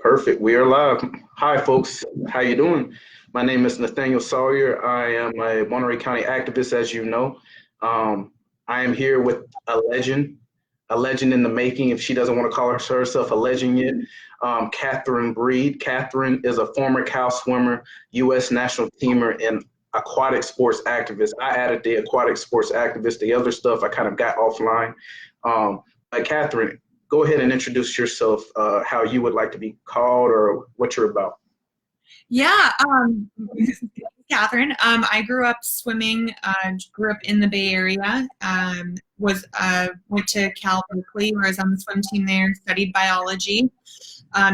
Perfect. We are live. Hi, folks. How you doing? My name is Nathaniel Sawyer. I am a Monterey County activist, as you know. I am here with a legend in the making, if she doesn't want to call herself a legend yet. Catherine Breed. Catherine is a former cow swimmer, U.S. national teamer, and aquatic sports activist. I added the aquatic sports activist. The other stuff I kind of got offline. But Catherine, go ahead and introduce yourself, how you would like to be called or what you're about. Yeah, Catherine. I grew up swimming, grew up in the Bay Area, went to Cal Berkeley, where I was on the swim team there, studied biology.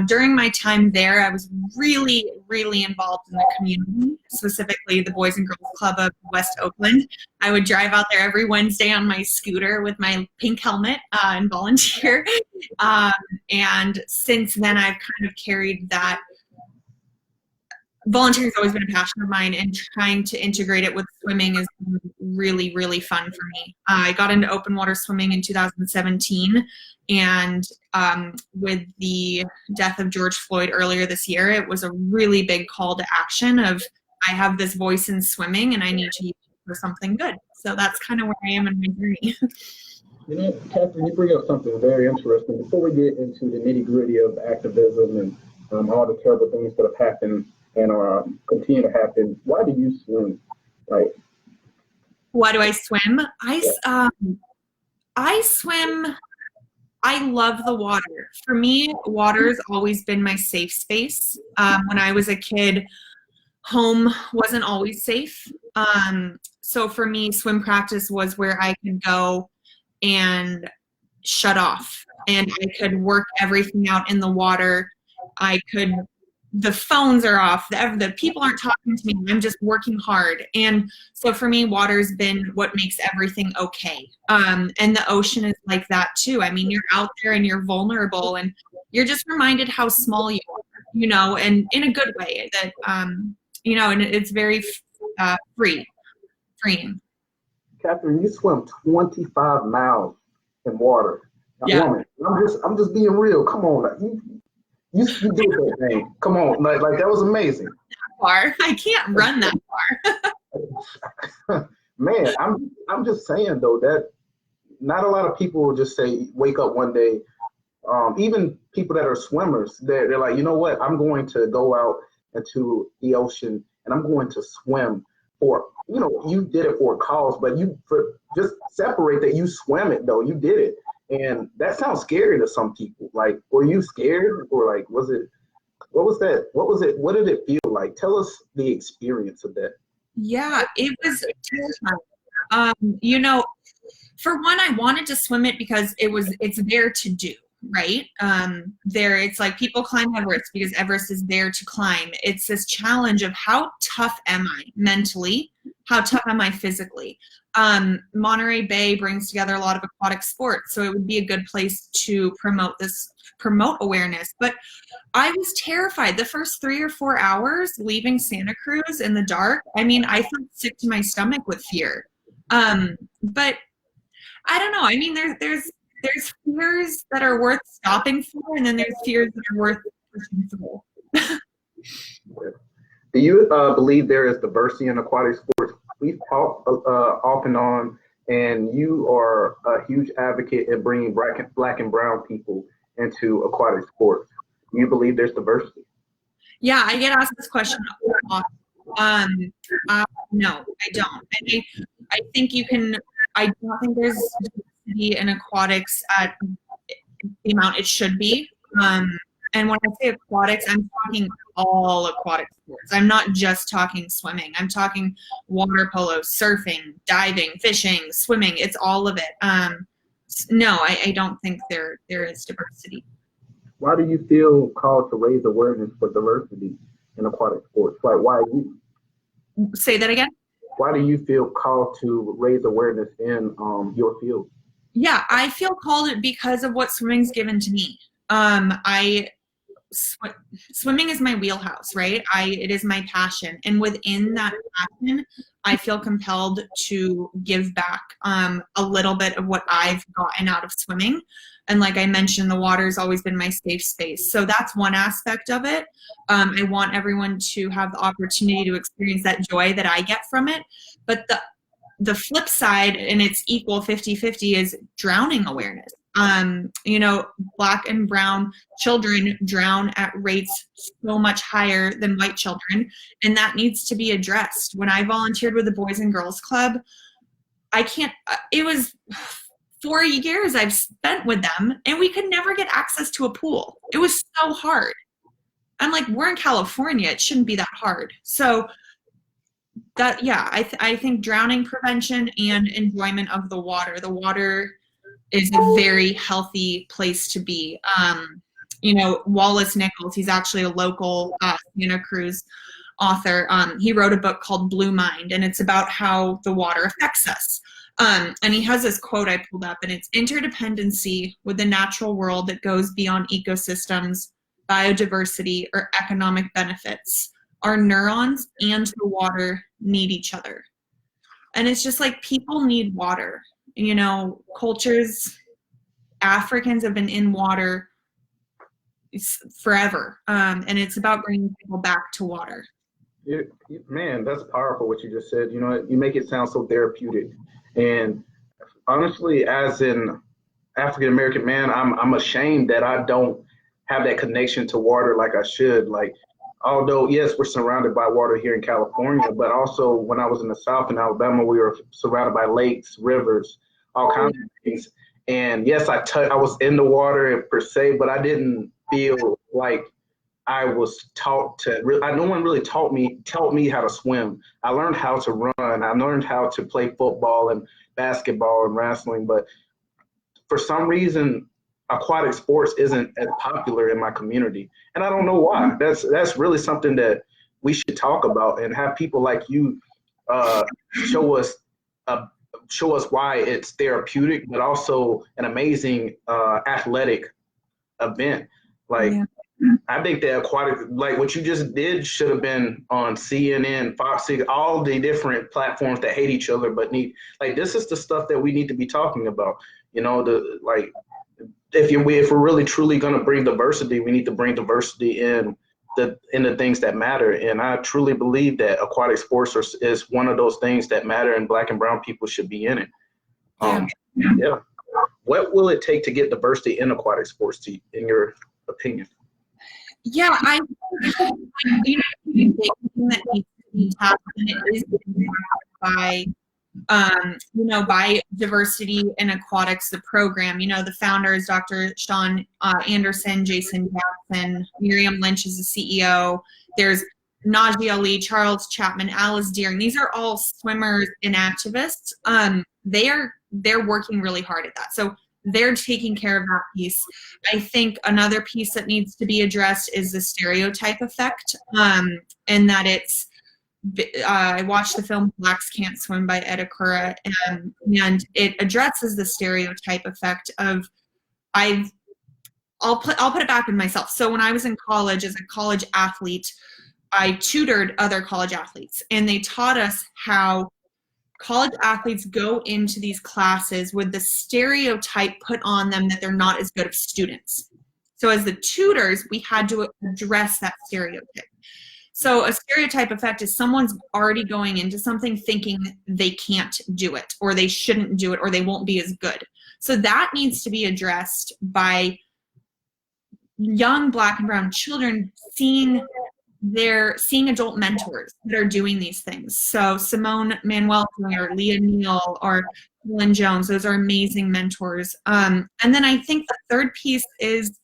During my time there, I was really, really involved in the community, specifically the Boys and Girls Club of West Oakland. I would drive out there every Wednesday on my scooter with my pink helmet and volunteer. And since then, I've kind of carried that. Volunteering has always been a passion of mine, and trying to integrate it with swimming is really, really fun for me. I got into open water swimming in 2017, and with the death of George Floyd earlier this year, it was a really big call to action of, I have this voice in swimming and I need to use it for something good. So that's kind of where I am in my journey. You know, Catherine, you bring up something very interesting. Before we get into the nitty-gritty of activism and all the terrible things that have happened and continue to happen, why do you swim? Like, why do I swim? I swim. I love the water. For me, water's always been my safe space. When I was a kid, home wasn't always safe. So for me, swim practice was where I could go and shut off, and I could work everything out in the water. The phones are off, the people aren't talking to me, I'm just working hard. And so for me, water's been what makes everything okay. And the ocean is like that too. I mean, you're out there and you're vulnerable, and you're just reminded how small you are, and in a good way, that, and it's very freeing. Catherine, you swim 25 miles in water. Yeah. Woman, I'm just being real. Come on, you did that thing. Come on, like that was amazing. That far, I can't run that far. Man, I'm just saying though that not a lot of people will just say wake up one day. Even people that are swimmers, they're like, you know what? I'm going to go out into the ocean and I'm going to swim for. You did it for a cause, but just separate that you swam it though. You did it. And that sounds scary to some people. Like, were you scared, or like, what was that? What did it feel like? Tell us the experience of that. Yeah, it was terrifying. For one, I wanted to swim it because it's there to do, right? It's like people climb Everest because Everest is there to climb. It's this challenge of how tough am I mentally? How tough am I physically? Monterey Bay brings together a lot of aquatic sports, so it would be a good place to promote awareness. But I was terrified the first 3 or 4 hours leaving Santa Cruz in the dark. I mean, I felt sick to my stomach with fear. But I don't know. I mean, there's fears that are worth stopping for, and then there's fears that are worth pushing through. Do you believe there is diversity in aquatic sports? We've talked off and on, and you are a huge advocate in bringing black and brown people into aquatic sports. Do you believe there's diversity? Yeah, I get asked this question often. No, I don't. I think I don't think there's diversity in aquatics at the amount it should be. And when I say aquatics, I'm talking all aquatic sports. I'm not just talking swimming. I'm talking water polo, surfing, diving, fishing, swimming. It's all of it. No, I don't think there is diversity. Why do you feel called to raise awareness for diversity in aquatic sports? Like, why you? Say that again? Why do you feel called to raise awareness in your field? Yeah, I feel called because of what swimming's given to me. Swimming is my wheelhouse, right? It is my passion, and within that passion, I feel compelled to give back a little bit of what I've gotten out of swimming. And like I mentioned, the water has always been my safe space. So that's one aspect of it. I want everyone to have the opportunity to experience that joy that I get from it. But the flip side, and it's equal 50-50, is drowning awareness. Black and brown children drown at rates so much higher than white children, and that needs to be addressed. When I volunteered with the Boys and Girls Club, it was 4 years I've spent with them, and we could never get access to a pool. It was so hard. I'm like, we're in California. It shouldn't be that hard. So that, yeah, I think drowning prevention and enjoyment of the water. The water is a very healthy place to be. Wallace Nichols, he's actually a local Santa Cruz author. He wrote a book called Blue Mind, and it's about how the water affects us. And he has this quote I pulled up, and it's interdependency with the natural world that goes beyond ecosystems, biodiversity, or economic benefits. Our neurons and the water need each other. And it's just like people need water. Cultures, Africans have been in water forever. And it's about bringing people back to water. Man, that's powerful what you just said. You make it sound so therapeutic. And honestly, as an African-American man, I'm ashamed that I don't have that connection to water like I should. Like, although, yes, we're surrounded by water here in California, but also when I was in the South in Alabama, we were surrounded by lakes, rivers, all kinds of things. And yes, I was in the water per se, but I didn't feel like I was taught to. No one really taught me how to swim. I learned how to run. I learned how to play football and basketball and wrestling. But for some reason, aquatic sports isn't as popular in my community, and I don't know why. That's really something that we should talk about and have people like you show us why it's therapeutic, but also an amazing athletic event. Like, yeah. I think that aquatic, like what you just did, should have been on CNN, Fox, all the different platforms that hate each other, but this is the stuff that we need to be talking about. If we're really truly going to bring diversity, we need to bring diversity in the things that matter. And I truly believe that aquatic sports is one of those things that matter, and Black and brown people should be in it. Yeah. What will it take to get diversity in aquatic sports, in your opinion? Yeah, I think that needs to be tackled, and it is by diversity in aquatics, the program. The founder is Dr. Sean Anderson, Jason Jackson, Miriam Lynch is the CEO. There's Najee Ali, Charles Chapman, Alice Deering. These are all swimmers and activists. They're working really hard at that. So they're taking care of that piece. I think another piece that needs to be addressed is the stereotype effect, and that it's. I watched the film Blacks Can't Swim by Edakura, and it addresses the stereotype effect of I'll put it back in myself. So when I was in college as a college athlete, I tutored other college athletes, and they taught us how college athletes go into these classes with the stereotype put on them that they're not as good of students. So as the tutors, we had to address that stereotype. So a stereotype effect is someone's already going into something thinking they can't do it, or they shouldn't do it, or they won't be as good. So that needs to be addressed by young Black and brown children seeing adult mentors that are doing these things. So Simone Manuel or Leah Neal or Lynn Jones, those are amazing mentors. And then I think the third piece is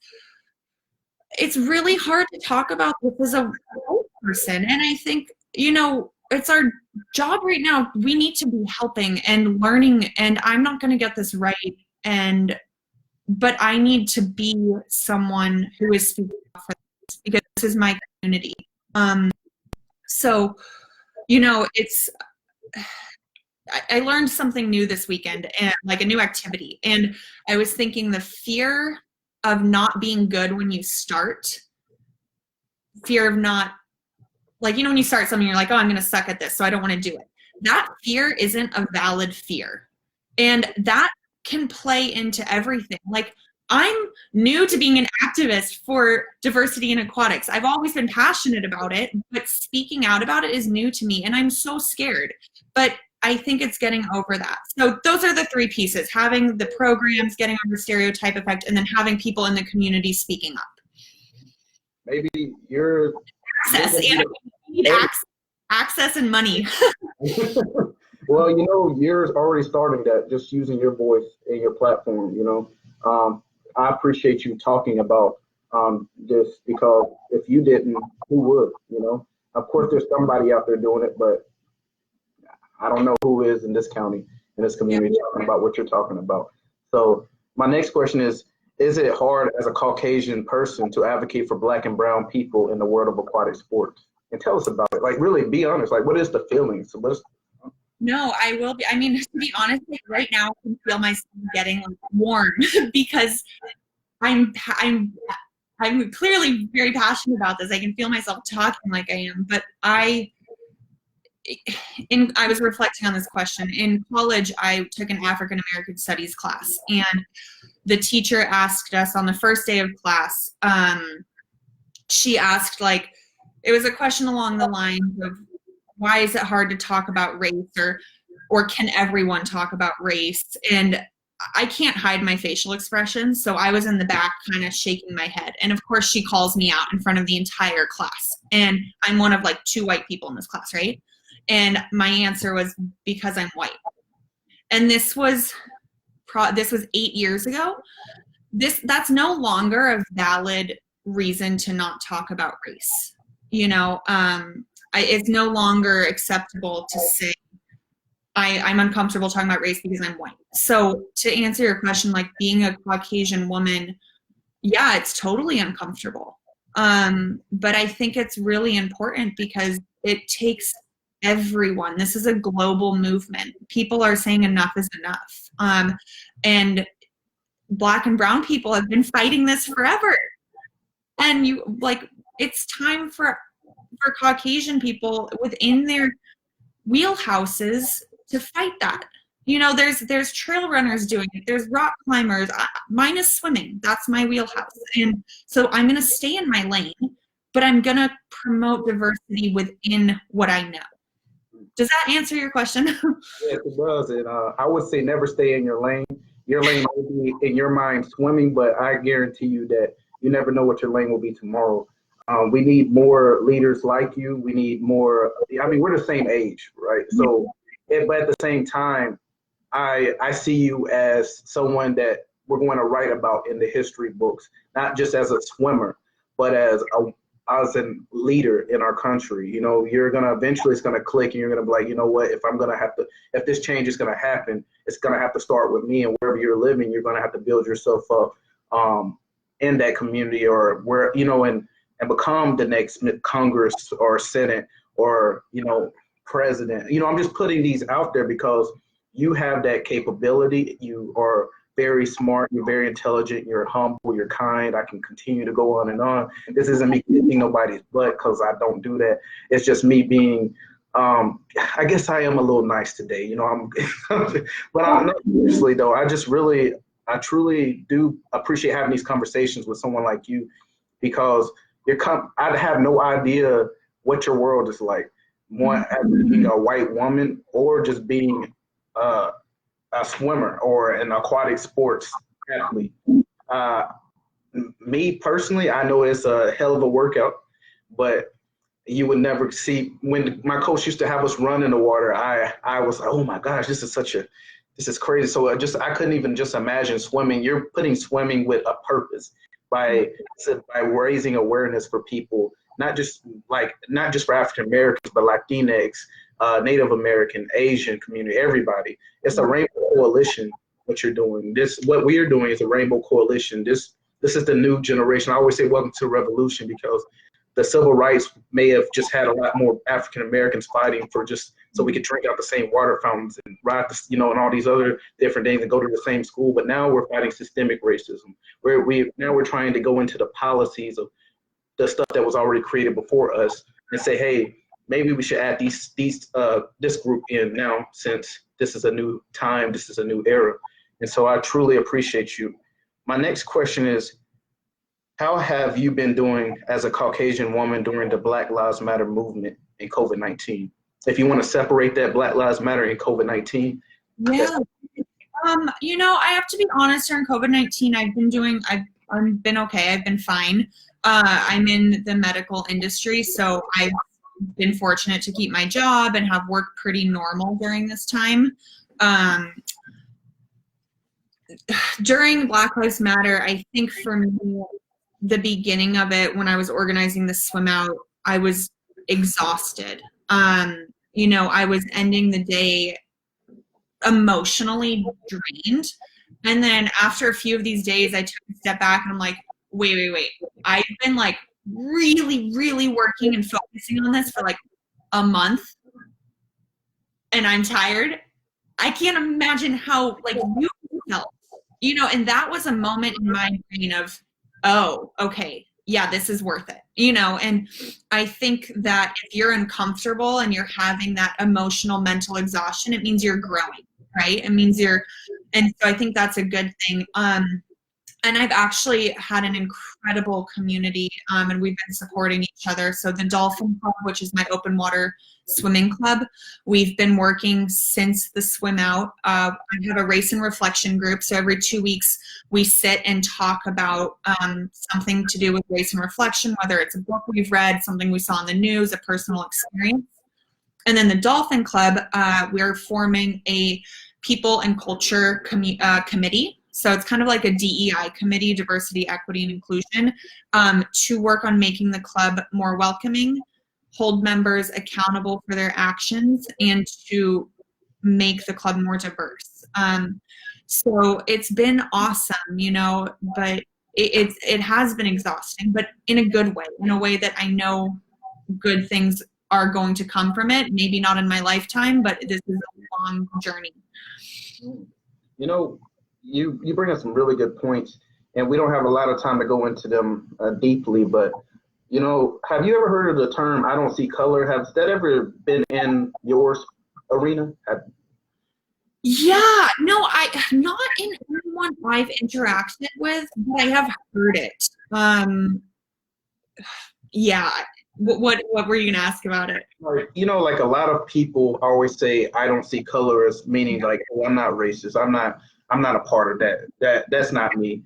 it's really hard to talk about this as a white person. And I think, it's our job right now. We need to be helping and learning, and I'm not going to get this right. But I need to be someone who is speaking up for this, because this is my community. I learned something new this weekend, and like a new activity. And I was thinking the fear of not being good when you start, fear of not, when you start something, you're like, oh, I'm going to suck at this, so I don't want to do it. That fear isn't a valid fear. And that can play into everything. Like, I'm new to being an activist for diversity in aquatics. I've always been passionate about it, but speaking out about it is new to me, and I'm so scared. But I think it's getting over that. So those are the three pieces: having the programs, getting over the stereotype effect, and then having people in the community speaking up. Maybe you're access, and we need access and money. Well, you know, you're already starting that, just using your voice and your platform, you know. I appreciate you talking about this, because if you didn't, who would, you know? Of course, there's somebody out there doing it, but I don't know who is in this county, in this community, talking about what you're talking about. So my next question is it hard as a Caucasian person to advocate for Black and brown people in the world of aquatic sports? And tell us about it. Like, really be honest. Like, what is the feeling? So No, I will be. I mean, to be honest, like right now, I can feel myself getting like warm because I'm clearly very passionate about this. I can feel myself talking like I am, but I was reflecting on this question. In college, I took an African American studies class, and the teacher asked us on the first day of class, she asked, like, it was a question along the lines of, why is it hard to talk about race, or can everyone talk about race? And I can't hide my facial expressions, so I was in the back kind of shaking my head. And of course, she calls me out in front of the entire class. And I'm one of like 2 white people in this class, right? And my answer was, because I'm white. And this was 8 years ago. That's no longer a valid reason to not talk about race. You know, it's no longer acceptable to say I'm uncomfortable talking about race because I'm white. So to answer your question, like being a Caucasian woman, yeah, it's totally uncomfortable. But I think it's really important because it takes everyone. This is a global movement. People are saying enough is enough. And Black and brown people have been fighting this forever. And it's time for Caucasian people within their wheelhouses to fight that. You know, there's trail runners doing it. There's rock climbers. Mine is swimming. That's my wheelhouse. And so I'm going to stay in my lane, but I'm going to promote diversity within what I know. Does that answer your question? Yes, it does. And I would say never stay in your lane. Your lane will be, in your mind, swimming, but I guarantee you that you never know what your lane will be tomorrow. We need more leaders like you. We need more. I mean, we're the same age, right? So, but at the same time, I see you as someone that we're going to write about in the history books, not just as a swimmer, but as a leader in our country. You know, you're gonna eventually, it's gonna click, and you're gonna be like, you know what? If this change is gonna happen, it's gonna have to start with me. And wherever you're living, you're gonna have to build yourself up in that community, or where, you know, and become the next Congress or Senate or, you know, president. You know, I'm just putting these out there because you have that capability. You are very smart. You're very intelligent. You're humble. You're kind. I can continue to go on and on. This isn't me kicking nobody's butt, because I don't do that. It's just me being, I guess I am a little nice today. You know, but seriously though, I truly do appreciate having these conversations with someone like you, because I have no idea what your world is like. One, as being a white woman, or just being a swimmer or an aquatic sports athlete. Me personally, I know it's a hell of a workout, but you would never see, when my coach used to have us run in the water, I was like, oh my gosh, this is crazy. So I couldn't even just imagine swimming. You're putting swimming with a purpose by raising awareness for people, not just for African Americans, but Latinx, Native American, Asian community, everybody. It's a rainbow coalition. What you're doing, what we are doing is a rainbow coalition. This is the new generation. I always say welcome to revolution, because the civil rights may have just had a lot more African Americans fighting for just so we could drink out the same water fountains and ride the, you know, and all these other different things and go to the same school. But now we're fighting systemic racism. Now we're trying to go into the policies of the stuff that was already created before us and say, hey, maybe we should add this group in now, since this is a new time, this is a new era. And so I truly appreciate you. My next question is, how have you been doing as a Caucasian woman during the Black Lives Matter movement in COVID-19? If you want to separate that Black Lives Matter and COVID-19. Yeah. I have to be honest, during COVID-19, I've been okay. I've been fine. I'm in the medical industry, so I've been fortunate to keep my job and have worked pretty normal during this time. During Black Lives Matter, I think for me, the beginning of it, when I was organizing the swim out, I was exhausted. I was ending the day emotionally drained. And then after a few of these days, I took a step back and I'm like, wait. I've been like really, really working and focusing on this for like a month, and I'm tired. I can't imagine how like you felt, and that was a moment in my brain of, oh, okay, yeah, this is worth it, and I think that if you're uncomfortable and you're having that emotional, mental exhaustion, it means you're growing, right? It means and so I think that's a good thing. And I've actually had an incredible community, and we've been supporting each other. So the Dolphin Club, which is my open water swimming club, we've been working since the swim out. I have a race and reflection group. So every 2 weeks we sit and talk about something to do with race and reflection, whether it's a book we've read, something we saw in the news, a personal experience. And then the Dolphin Club, we're forming a people and culture committee. So it's kind of like a DEI committee, diversity, equity, and inclusion, to work on making the club more welcoming, hold members accountable for their actions, and to make the club more diverse. So it's been awesome, but it has been exhausting, but in a good way, in a way that I know good things are going to come from it. Maybe not in my lifetime, but this is a long journey. You bring up some really good points, and we don't have a lot of time to go into them deeply, but have you ever heard of the term "I don't see color"? Has that ever been in your arena? Yeah, no, not in anyone I've interacted with, but I have heard it. Yeah. What were you gonna ask about it? Like a lot of people always say, "I don't see color," as meaning like, "Oh, I'm not racist. I'm not a part of that. That's not me."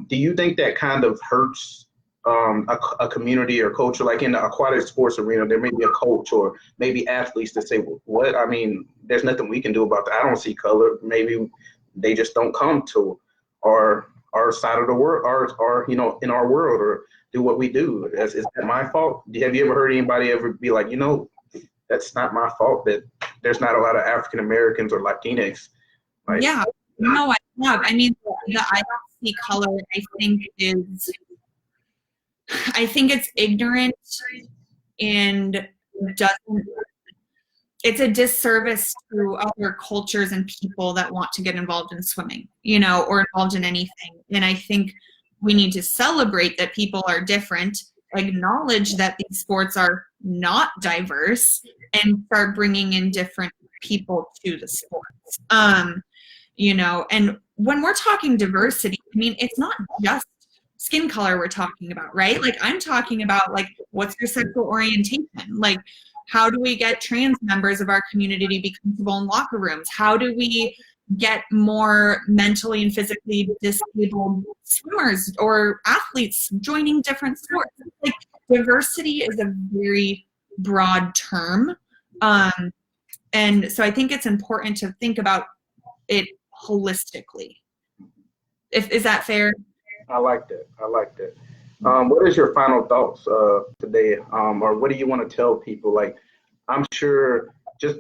Do you think that kind of hurts a community or culture? Like in the aquatic sports arena, there may be a coach or maybe athletes that say, "What? I mean, there's nothing we can do about that. I don't see color." Maybe they just don't come to our side of the world, or in our world, or do what we do. Is that my fault? Have you ever heard anybody ever be like, that's not my fault that there's not a lot of African Americans or Latinx? Like, yeah, no, I have. I mean, the I don't see color, I think it's ignorant and it's a disservice to other cultures and people that want to get involved in swimming, or involved in anything. And I think we need to celebrate that people are different, acknowledge that these sports are not diverse, and start bringing in different people to the sports. And when we're talking diversity, I mean, it's not just skin color we're talking about, right? Like I'm talking about like, what's your sexual orientation? Like, how do we get trans members of our community to be comfortable in locker rooms? How do we get more mentally and physically disabled swimmers or athletes joining different sports? Like diversity is a very broad term. And so I think it's important to think about it holistically. Is that fair? I like that. What is your final thoughts today, or what do you want to tell people? Like, I'm sure just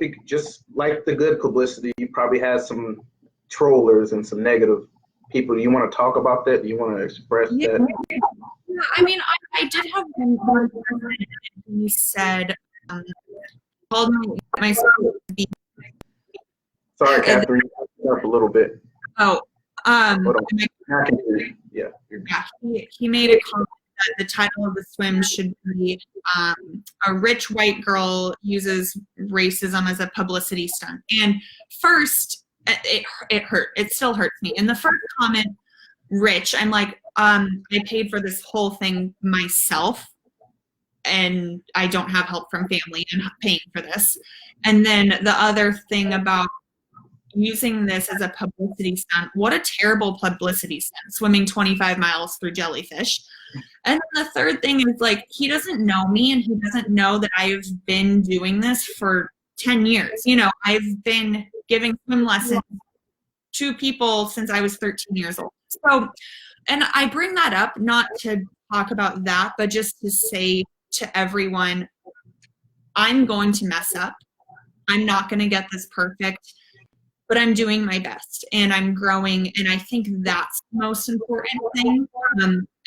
like the good publicity, you probably had some trollers and some negative people. Do you want to talk about that? Do you want to express that? Yeah, I mean, I did have one person, he said, called my Sorry, Catherine, up a little bit. Oh, yeah. He made a comment that the title of the swim should be "A Rich White Girl Uses Racism as a Publicity Stunt." And first, it hurt. It still hurts me. And the first comment rich. I'm like, I paid for this whole thing myself, and I don't have help from family and paying for this. And then the other thing about using this as a publicity stunt, what a terrible publicity stunt, swimming 25 miles through jellyfish. And then the third thing is, like, he doesn't know me, and he doesn't know that I've been doing this for 10 years. You know, I've been giving swim lessons to people since I was 13 years old. So, and I bring that up not to talk about that, but just to say to everyone, I'm going to mess up. I'm not going to get this perfect, but I'm doing my best and I'm growing. And I think that's the most important thing.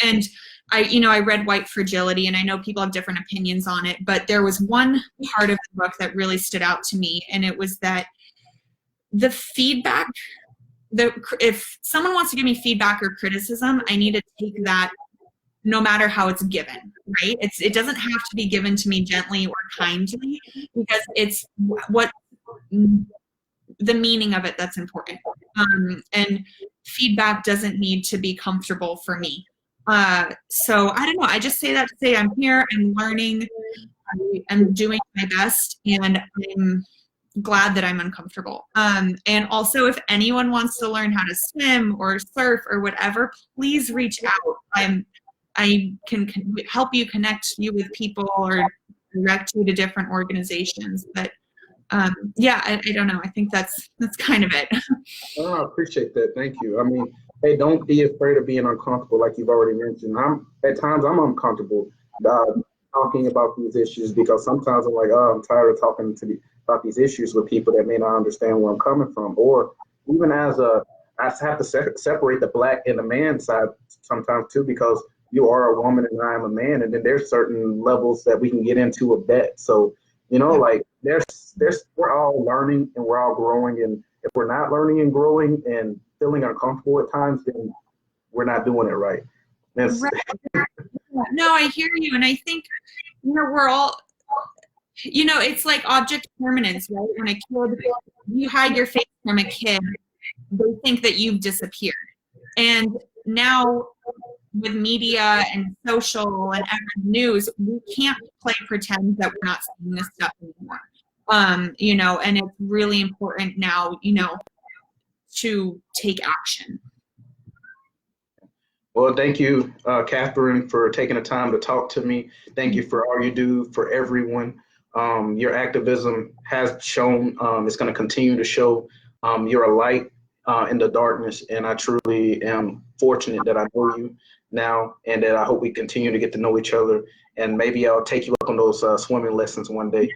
And I read White Fragility, and I know people have different opinions on it, but there was one part of the book that really stood out to me. And it was that the feedback, if someone wants to give me feedback or criticism, I need to take that no matter how it's given, right? It doesn't have to be given to me gently or kindly, because it's what the meaning of it that's important. And feedback doesn't need to be comfortable for me. So I don't know. I just say that to say I'm here, I'm learning, I'm doing my best, and I'm glad that I'm uncomfortable. And also, if anyone wants to learn how to swim or surf or whatever, please reach out. I can help you, connect you with people, or direct you to different organizations. But yeah, I don't know. I think that's kind of it. Oh, I appreciate that. Thank you. I mean, hey, don't be afraid of being uncomfortable, like you've already mentioned. At times I'm uncomfortable talking about these issues, because sometimes I'm like, oh, I'm tired of talking about these issues with people that may not understand where I'm coming from. Or even I have to separate the black and the man side sometimes too, because you are a woman and I'm a man, and then there's certain levels that we can get into a bet. So, like we're all learning and we're all growing, and if we're not learning and growing and feeling uncomfortable at times, then we're not doing it right. Right. No, I hear you, and I think we're all, it's like object permanence, right? When a kid, you hide your face from a kid, they think that you've disappeared. And now with media and social and news, we can't play pretend that we're not seeing this stuff anymore. And it's really important now, to take action. Well, thank you, Catherine, for taking the time to talk to me. Thank you for all you do for everyone. Your activism has shown, it's going to continue to show. You're a light in the darkness, and I truly am fortunate that I know you now, and that I hope we continue to get to know each other, and maybe I'll take you up on those swimming lessons one day.